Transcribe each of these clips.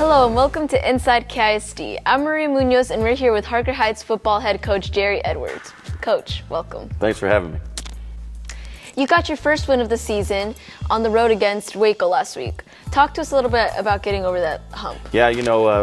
Hello and welcome to Inside KISD. I'm Maria Munoz and we're here with Harker Heights football head coach Jerry Edwards. Coach, welcome. Thanks for having me. You got your first win of the season on the road against Waco last week. Talk to us a little bit about getting over that hump. Yeah,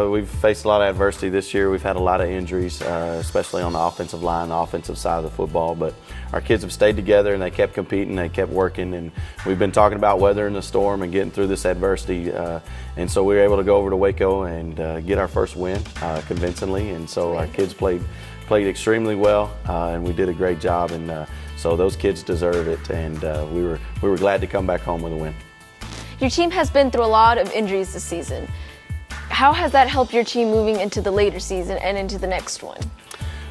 we've faced a lot of adversity this year. We've had a lot of injuries, especially on the offensive line, the offensive side of the football. But our kids have stayed together and they kept competing, they kept working. And we've been talking about weathering the storm and getting through this adversity. And so we were able to go over to Waco and get our first win convincingly. And so our kids played extremely well, and we did a great job. And so those kids deserve it. And we were glad to come back home with a win. Your team has been through a lot of injuries this season. How has that helped your team moving into the later season and into the next one?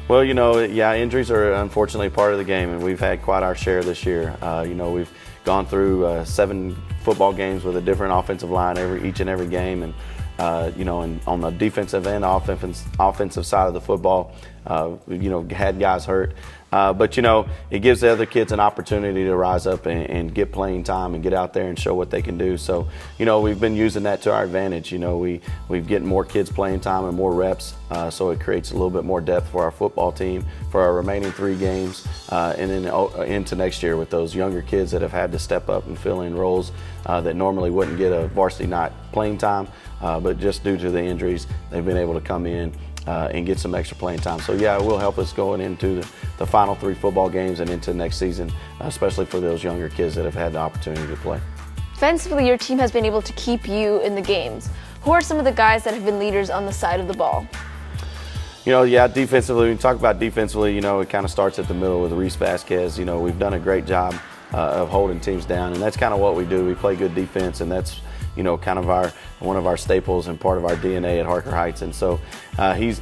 Well, injuries are unfortunately part of the game, and we've had quite our share this year. We've gone through 7 football games with a different offensive line each and every game, and and on the defensive and offensive side of the football, had guys hurt. But it gives the other kids an opportunity to rise up and get playing time and get out there and show what they can do. So, we've been using that to our advantage. We've getting more kids playing time and more reps, so it creates a little bit more depth for our football team for our remaining 3 games, and then into next year with those younger kids that have had to step up and fill in roles that normally wouldn't get a varsity night playing time, but just due to the injuries, they've been able to come in and get some extra playing time. So yeah, it will help us going into the final 3 football games and into next season, especially for those younger kids that have had the opportunity to play. Defensively, your team has been able to keep you in the games. Who are some of the guys that have been leaders on the side of the ball? Defensively, when you talk about defensively, it kind of starts at the middle with Reese Vasquez. We've done a great job of holding teams down, and that's kind of what we do. We play good defense, and that's kind of one of our staples and part of our DNA at Harker Heights. And so he's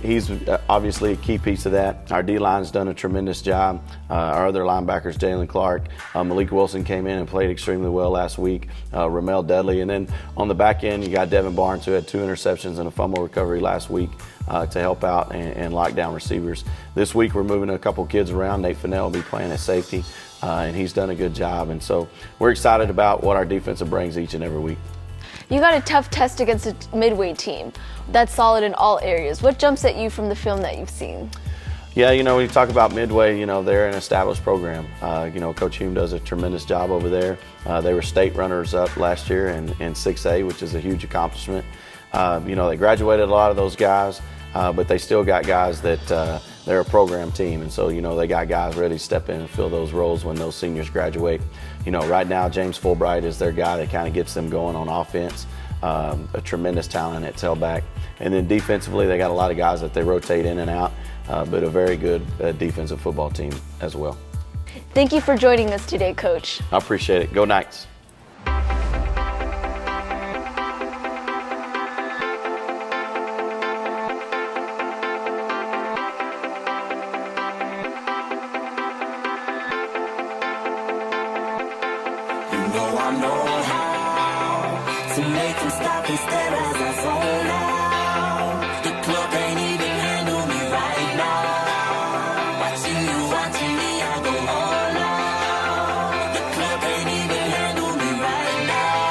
obviously a key piece of that. Our D-line's done a tremendous job. Our other linebackers, Jalen Clark, Malik Wilson came in and played extremely well last week, Ramel Dudley. And then on the back end, you got Devin Barnes, who had 2 interceptions and a fumble recovery last week to help out and lock down receivers. This week, we're moving a couple kids around. Nate Fennell will be playing at safety, and he's done a good job. And so we're excited about what our defensive brings each and every week. You got a tough test against a Midway team that's solid in all areas. What jumps at you from the film that you've seen? Yeah, when you talk about Midway, they're an established program. Coach Hume does a tremendous job over there. They were state runners-up last year in 6A, which is a huge accomplishment. They graduated a lot of those guys, but they still got guys that they're a program team, and so they got guys ready to step in and fill those roles when those seniors graduate. Right now James Fulbright is their guy that kind of gets them going on offense. A tremendous talent at tailback, and then defensively they got a lot of guys that they rotate in and out, but a very good defensive football team as well. Thank you for joining us today, Coach. I appreciate it. Go Knights. I know how to make them stop and stare as I zone out. The club can't even handle me right now. Watching me, I go all out. The club can't even handle me right now.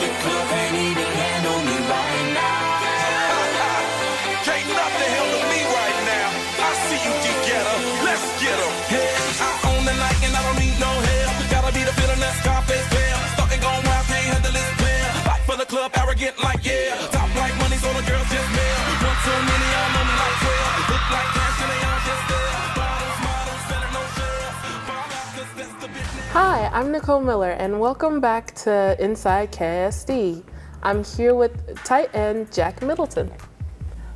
The club can't even handle me right now. Can't nothing handle me right now. I see you, D-Getter. Let's get 'em. I don't need no help. Gotta be the feeling that's Scarface fair. Starting going wild, can't handle this player. Fight for the club, arrogant like yeah. Top like money, so the girls just mail. One too many, I'm on me like 12. Look like cash and they all just there. Models, selling no shells. Fall out 'cause that's the business. Hi, I'm Nicole Miller, and welcome back to Inside KISD. I'm here with tight end Jack Middleton.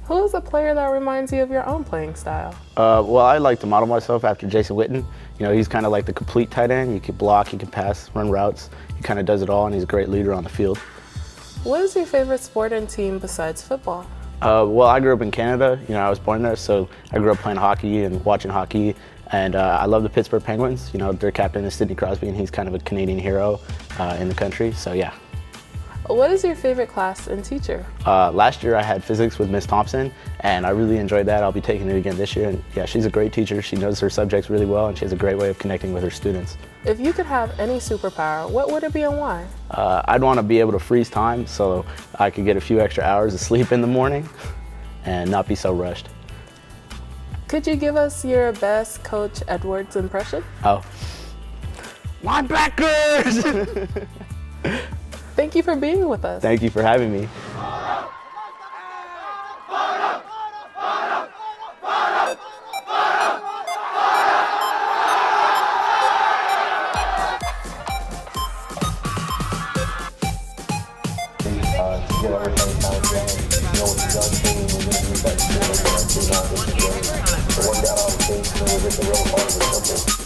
Who is a player that reminds you of your own playing style? Well, I like to model myself after Jason Witten. He's kind of like the complete tight end. You can block, you can pass, run routes. He kind of does it all, and he's a great leader on the field. What is your favorite sport and team besides football? Well, I grew up in Canada. I was born there, so I grew up playing hockey and watching hockey. And I love the Pittsburgh Penguins. Their captain is Sidney Crosby, and he's kind of a Canadian hero in the country. So yeah. What is your favorite class and teacher? Last year I had physics with Miss Thompson, and I really enjoyed that. I'll be taking it again this year. And yeah, she's a great teacher. She knows her subjects really well, and she has a great way of connecting with her students. If you could have any superpower, what would it be and why? I'd want to be able to freeze time so I could get a few extra hours of sleep in the morning and not be so rushed. Could you give us your best Coach Edwards impression? Oh. Linebackers! Thank you for being with us. Thank you for having me. To get everything kind of done, you know, with the young team, and then we got to do it, so one guy on the team, and we get the real part of the simple.